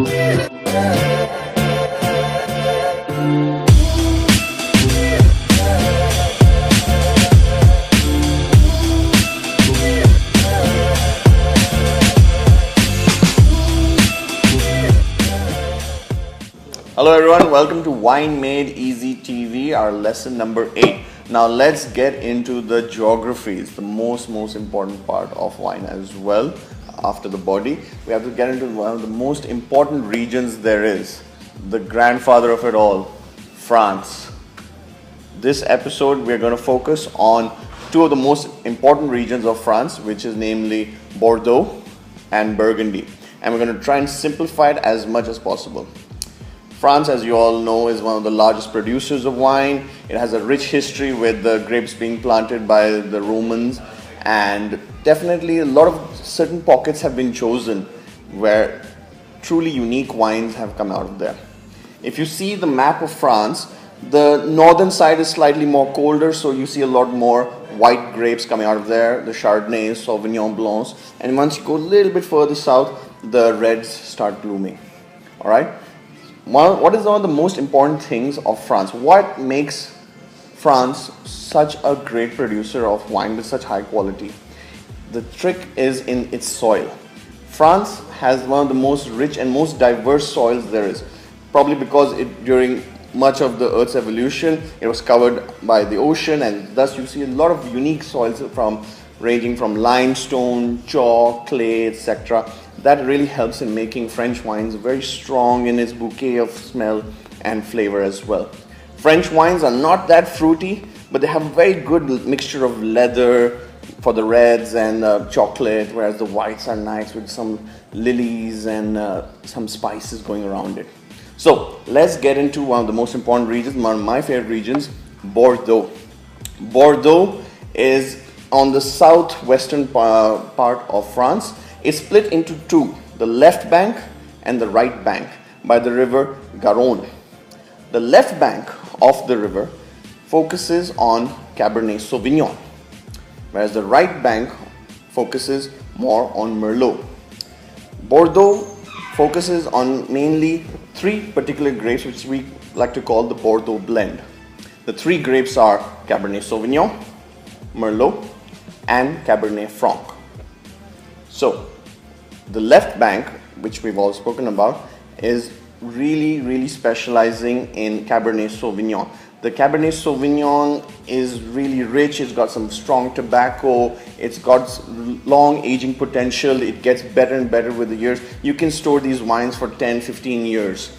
Hello everyone, welcome to Wine Made Easy TV, our lesson number 8. Now let's get into the geographies, the most important part of wine as well. After the body, we have to get into one of the most important regions there is, the grandfather of it all, France. This episode we're going to focus on two of the most important regions of France, which is namely Bordeaux and Burgundy. And we're going to try and simplify it as much as possible. France, as you all know, is one of the largest producers of wine. It has a rich history with the grapes being planted by the Romans, and definitely a lot of certain pockets have been chosen where truly unique wines have come out of there. If you see the map of France, the northern side is slightly more colder, so you see a lot more white grapes coming out of there, the Chardonnay, Sauvignon Blancs, and once you go a little bit further south, the reds start blooming. All right. What is one of the most important things of France? What makes France such a great producer of wine with such high quality? The trick is in its soil. France has one of the most rich and most diverse soils there is. Probably because during much of the Earth's evolution, it was covered by the ocean, and thus you see a lot of unique soils ranging from limestone, chalk, clay, etc. That really helps in making French wines very strong in its bouquet of smell and flavor as well. French wines are not that fruity, but they have a very good mixture of leather for the reds and chocolate, whereas the whites are nice with some lilies and some spices going around it. So let's get into one of the most important regions, one of my favorite regions, Bordeaux. Bordeaux is on the southwestern part of France. It's split into two, the left bank and the right bank by the river Garonne. The left bank of the river focuses on Cabernet Sauvignon, whereas the right bank focuses more on Merlot. Bordeaux focuses on mainly three particular grapes, which we like to call the Bordeaux blend. The three grapes are Cabernet Sauvignon, Merlot, and Cabernet Franc. So, the left bank, which we've all spoken about, is really specializing in Cabernet Sauvignon. The Cabernet Sauvignon is really rich, it's got some strong tobacco, it's got long aging potential, it gets better and better with the years. You can store these wines for 10-15 years.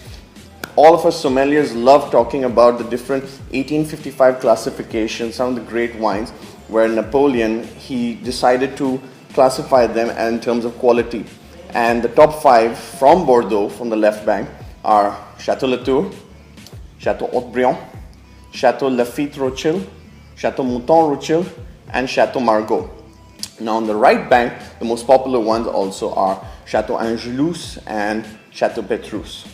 All of us sommeliers love talking about the different 1855 classifications, some of the great wines, where Napoleon, he decided to classify them in terms of quality. And the top 5 from Bordeaux, from the left bank, are Chateau Latour, Chateau Haut-Brion, Chateau Lafite Rothschild, Chateau Mouton Rothschild, and Chateau Margaux. Now on the right bank, the most popular ones also are Chateau Angelus and Chateau Petrus.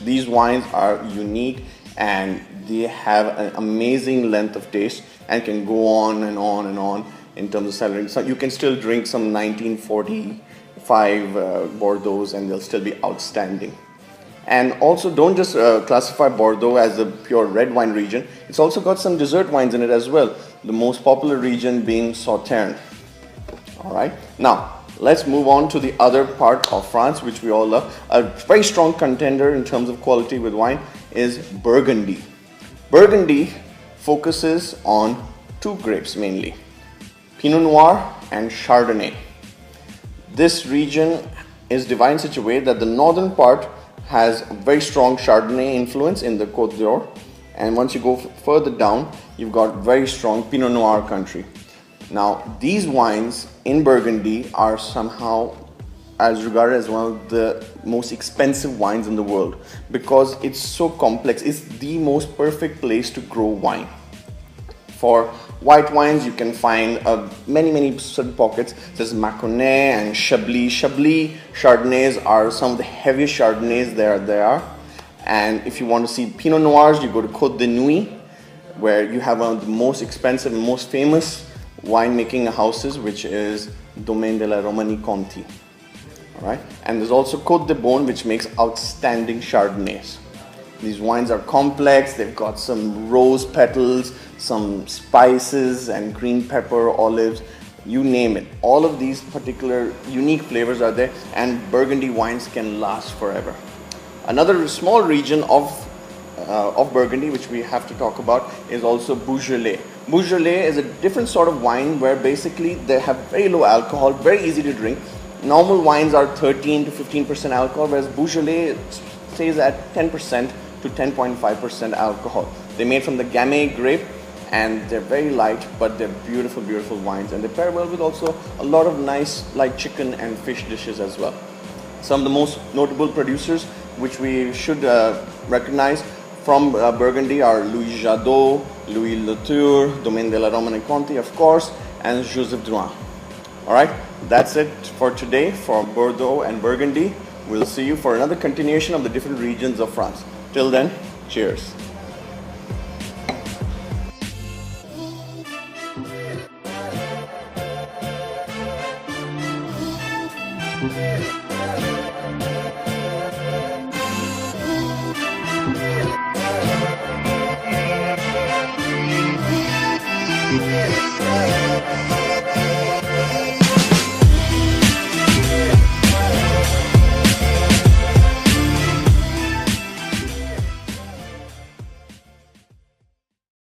These wines are unique and they have an amazing length of taste and can go on and on and on in terms of cellaring. So you can still drink some 1945 Bordeaux and they'll still be outstanding. And also don't just classify Bordeaux as a pure red wine region. It's also got some dessert wines in it as well. The most popular region being Sauternes. Alright, now let's move on to the other part of France, which we all love. A very strong contender in terms of quality with wine is Burgundy. Burgundy focuses on two grapes mainly, Pinot Noir and Chardonnay. This region is divided in such a way that the northern part has very strong Chardonnay influence in the Cote d'Or, and once you go further down, you've got very strong Pinot Noir country. Now, these wines in Burgundy are somehow as regarded as one of the most expensive wines in the world because it's so complex. It's the most perfect place to grow wine. For white wines, you can find many certain pockets such as Mâconnais and Chablis. Chablis Chardonnays are some of the heaviest Chardonnays there are. And if you want to see Pinot Noirs, you go to Côte de Nuit, where you have one of the most expensive and most famous winemaking houses, which is Domaine de la Romanée Conti. All right, and there's also Cote de Beaune, which makes outstanding Chardonnays. These wines are complex. They've got some rose petals, some spices and green pepper, olives, you name it. All of these particular unique flavors are there, and Burgundy wines can last forever. Another small region of Burgundy, which we have to talk about, is also Beaujolais. Beaujolais is a different sort of wine where basically they have very low alcohol, very easy to drink. Normal wines are 13 to 15% alcohol, whereas Beaujolais stays at 10% to 10.5% alcohol. They're made from the Gamay grape, and they're very light, but they're beautiful, beautiful wines, and they pair well with also a lot of nice like chicken and fish dishes as well. Some of the most notable producers which we should recognize from Burgundy are Louis Jadot, Louis Latour, Domaine de la Romanée Conti, of course, and Joseph Drouhin. All right, that's it for today for Bordeaux and Burgundy. We'll see you for another continuation of the different regions of France. Till then, cheers. Yeah.